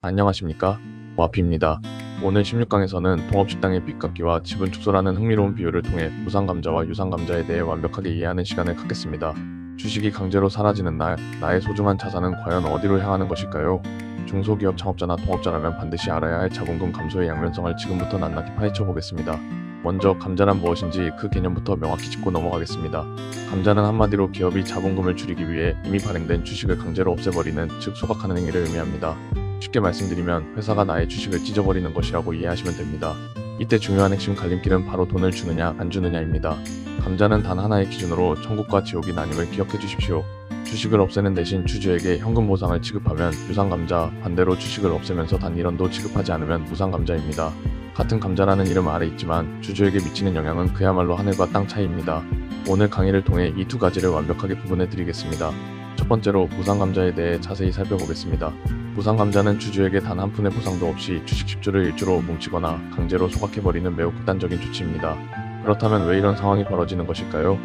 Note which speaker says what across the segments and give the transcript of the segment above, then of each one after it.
Speaker 1: 안녕하십니까? 와피입니다. 오늘 16강에서는 동업식당의 빚갚기와 지분 축소라는 흥미로운 비유를 통해 무상감자와 유상감자에 대해 완벽하게 이해하는 시간을 갖겠습니다. 주식이 강제로 사라지는 날, 나의 소중한 자산은 과연 어디로 향하는 것일까요? 중소기업 창업자나 동업자라면 반드시 알아야 할 자본금 감소의 양면성을 지금부터 낱낱이 파헤쳐 보겠습니다. 먼저 감자란 무엇인지 그 개념부터 명확히 짚고 넘어가겠습니다. 감자는 한마디로 기업이 자본금을 줄이기 위해 이미 발행된 주식을 강제로 없애버리는, 즉 소각하는 행위를 의미합니다. 쉽게 말씀드리면 회사가 나의 주식을 찢어버리는 것이라고 이해하시면 됩니다. 이때 중요한 핵심 갈림길은 바로 돈을 주느냐 안 주느냐입니다. 감자는 단 하나의 기준으로 천국과 지옥이 나뉩을 기억해 주십시오. 주식을 없애는 대신 주주에게 현금 보상을 지급하면 유상감자, 반대로 주식을 없애면서 단 1원도 지급하지 않으면 무상감자입니다. 같은 감자라는 이름 아래 있지만 주주에게 미치는 영향은 그야말로 하늘과 땅 차이입니다. 오늘 강의를 통해 이 두 가지를 완벽하게 구분해 드리겠습니다. 첫 번째로 무상감자에 대해 자세히 살펴보겠습니다. 무상감자는 주주에게 단 한 푼의 보상도 없이 주식 10주를 1주로 뭉치거나 강제로 소각해버리는 매우 극단적인 조치입니다. 그렇다면 왜 이런 상황이 벌어지는 것일까요?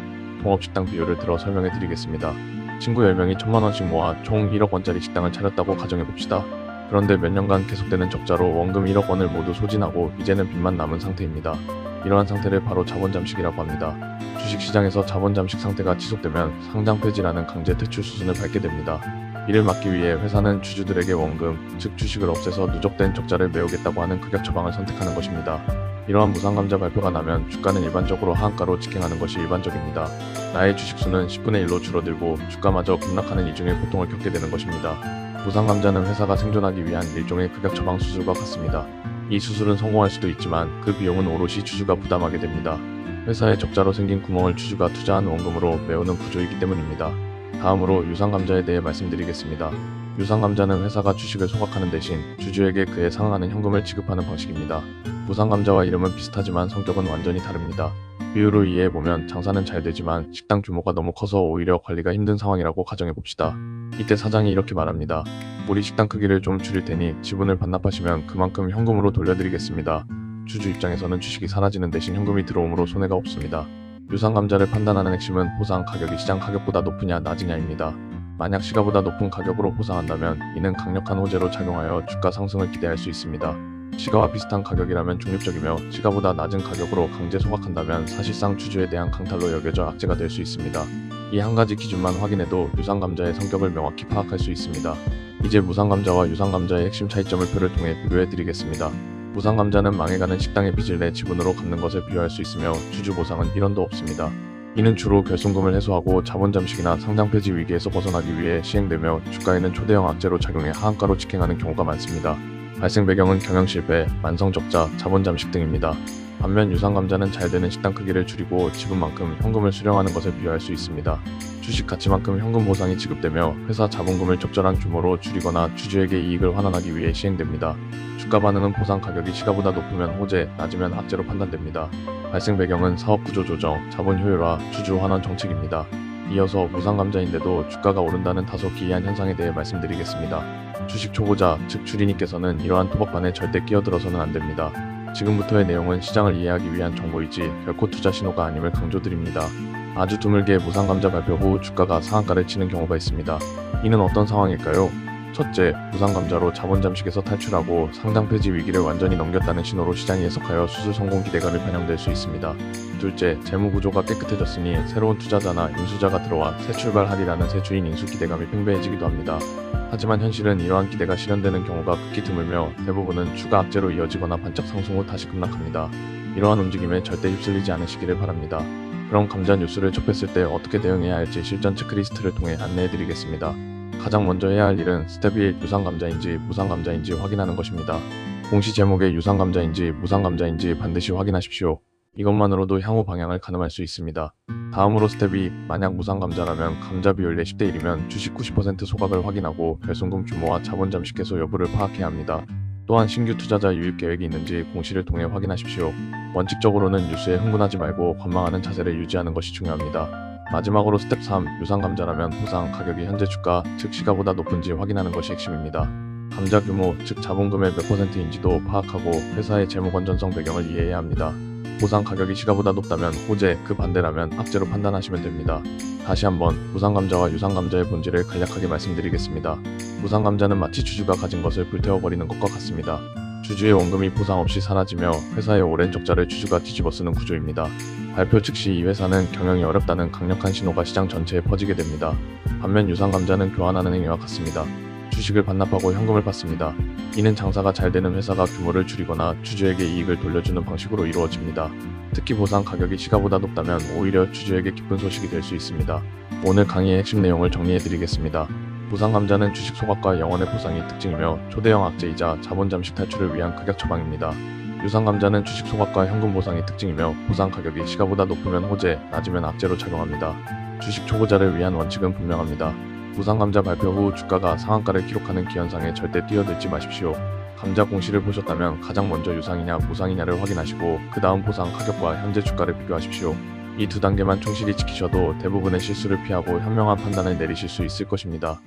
Speaker 1: 동업식당 비유를 들어 설명해 드리겠습니다. 친구 10명이 1000만원씩 모아 총 1억원짜리 식당을 차렸다고 가정해봅시다. 그런데 몇 년간 계속되는 적자로 원금 1억원을 모두 소진하고 이제는 빚만 남은 상태입니다. 이러한 상태를 바로 자본잠식이라고 합니다. 주식시장에서 자본잠식 상태가 지속되면 상장 폐지라는 강제 퇴출 수순을 밟게 됩니다. 이를 막기 위해 회사는 주주들에게 원금, 즉 주식을 없애서 누적된 적자를 메우겠다고 하는 극약 처방을 선택하는 것입니다. 이러한 무상감자 발표가 나면 주가는 일반적으로 하한가로 직행하는 것이 일반적입니다. 나의 주식수는 10분의 1로 줄어들고 주가마저 급락하는 이중의 고통을 겪게 되는 것입니다. 무상감자는 회사가 생존하기 위한 일종의 극약 처방 수술과 같습니다. 이 수술은 성공할 수도 있지만 그 비용은 오롯이 주주가 부담하게 됩니다. 회사의 적자로 생긴 구멍을 주주가 투자한 원금으로 메우는 구조이기 때문입니다. 다음으로 유상감자에 대해 말씀드리겠습니다. 유상감자는 회사가 주식을 소각하는 대신 주주에게 그에 상응하는 현금을 지급하는 방식입니다. 무상감자와 이름은 비슷하지만 성격은 완전히 다릅니다. 비유로 이해해보면 장사는 잘 되지만 식당 규모가 너무 커서 오히려 관리가 힘든 상황이라고 가정해봅시다. 이때 사장이 이렇게 말합니다. 우리 식당 크기를 좀 줄일 테니 지분을 반납하시면 그만큼 현금으로 돌려드리겠습니다. 주주 입장에서는 주식이 사라지는 대신 현금이 들어오므로 손해가 없습니다. 유상감자를 판단하는 핵심은 보상 가격이 시장 가격보다 높으냐 낮으냐입니다. 만약 시가보다 높은 가격으로 보상한다면 이는 강력한 호재로 작용하여 주가 상승을 기대할 수 있습니다. 시가와 비슷한 가격이라면 중립적이며 시가보다 낮은 가격으로 강제 소각한다면 사실상 주주에 대한 강탈로 여겨져 악재가 될 수 있습니다. 이 한 가지 기준만 확인해도 유상감자의 성격을 명확히 파악할 수 있습니다. 이제 무상감자와 유상감자의 핵심 차이점을 표를 통해 비교해 드리겠습니다. 무상감자는 망해가는 식당의 빚을 내 지분으로 갚는 것을 비유할 수 있으며 주주 보상은 1원도 없습니다. 이는 주로 결손금을 해소하고 자본잠식이나 상장 폐지 위기에서 벗어나기 위해 시행되며 주가에는 초대형 악재로 작용해 하한가로 직행하는 경우가 많습니다. 발생 배경은 경영실패, 만성적자, 자본잠식 등입니다. 반면 유상감자는 잘 되는 식당 크기를 줄이고 지분만큼 현금을 수령하는 것을 비유할 수 있습니다. 주식 가치만큼 현금 보상이 지급되며 회사 자본금을 적절한 규모로 줄이거나 주주에게 이익을 환원하기 위해 시행됩니다. 주가 반응은 보상 가격이 시가보다 높으면 호재, 낮으면 악재로 판단됩니다. 발생 배경은 사업구조 조정, 자본 효율화, 주주 환원 정책입니다. 이어서 무상감자인데도 주가가 오른다는 다소 기이한 현상에 대해 말씀드리겠습니다. 주식 초보자, 즉 주린이께서는 이러한 토박반에 절대 끼어들어서는 안됩니다. 지금부터의 내용은 시장을 이해하기 위한 정보이지 결코 투자 신호가 아님을 강조드립니다. 아주 드물게 무상감자 발표 후 주가가 상한가를 치는 경우가 있습니다. 이는 어떤 상황일까요? 첫째, 무상감자로 자본잠식에서 탈출하고 상장 폐지 위기를 완전히 넘겼다는 신호로 시장이 해석하여 수술 성공 기대감이 반영될 수 있습니다. 둘째, 재무구조가 깨끗해졌으니 새로운 투자자나 인수자가 들어와 새 출발하리라는 새 주인 인수 기대감이 팽배해지기도 합니다. 하지만 현실은 이러한 기대가 실현되는 경우가 극히 드물며 대부분은 추가 악재로 이어지거나 반짝 상승 후 다시 급락합니다. 이러한 움직임에 절대 휩쓸리지 않으시기를 바랍니다. 그럼 감자 뉴스를 접했을 때 어떻게 대응해야 할지 실전 체크리스트를 통해 안내해드리겠습니다. 가장 먼저 해야 할 일은 스텝 1, 유상감자인지 무상감자인지 확인하는 것입니다. 공시 제목에 유상감자인지 무상감자인지 반드시 확인하십시오. 이것만으로도 향후 방향을 가늠할 수 있습니다. 다음으로 스텝 2, 만약 무상감자라면 감자 비율 10대 1이면 주식 90% 소각을 확인하고 결손금 규모와 자본잠식 해소 여부를 파악해야 합니다. 또한 신규 투자자 유입 계획이 있는지 공시를 통해 확인하십시오. 원칙적으로는 뉴스에 흥분하지 말고 관망하는 자세를 유지하는 것이 중요합니다. 마지막으로 스텝 3, 유상감자라면 보상 가격이 현재 주가, 즉 시가보다 높은지 확인하는 것이 핵심입니다. 감자 규모, 즉 자본금의 몇 %인지도 파악하고 회사의 재무 건전성 배경을 이해해야 합니다. 보상 가격이 시가보다 높다면 호재, 그 반대라면 악재로 판단하시면 됩니다. 다시 한번 무상감자와 유상감자의 본질을 간략하게 말씀드리겠습니다. 무상감자는 마치 주주가 가진 것을 불태워버리는 것과 같습니다. 주주의 원금이 보상 없이 사라지며 회사의 오랜 적자를 주주가 뒤집어 쓰는 구조입니다. 발표 즉시 이 회사는 경영이 어렵다는 강력한 신호가 시장 전체에 퍼지게 됩니다. 반면 유상감자는 교환하는 행위와 같습니다. 주식을 반납하고 현금을 받습니다. 이는 장사가 잘 되는 회사가 규모를 줄이거나 주주에게 이익을 돌려주는 방식으로 이루어집니다. 특히 보상 가격이 시가보다 높다면 오히려 주주에게 기쁜 소식이 될 수 있습니다. 오늘 강의의 핵심 내용을 정리해드리겠습니다. 무상감자는 주식 소각과 영원의 보상이 특징이며 초대형 악재이자 자본 잠식 탈출을 위한 극약 처방입니다. 유상감자는 주식 소각과 현금 보상이 특징이며 보상 가격이 시가보다 높으면 호재, 낮으면 악재로 작용합니다. 주식 초보자를 위한 원칙은 분명합니다. 무상감자 발표 후 주가가 상한가를 기록하는 기현상에 절대 뛰어들지 마십시오. 감자 공시를 보셨다면 가장 먼저 유상이냐 무상이냐를 확인하시고 그 다음 보상 가격과 현재 주가를 비교하십시오. 이 두 단계만 충실히 지키셔도 대부분의 실수를 피하고 현명한 판단을 내리실 수 있을 것입니다.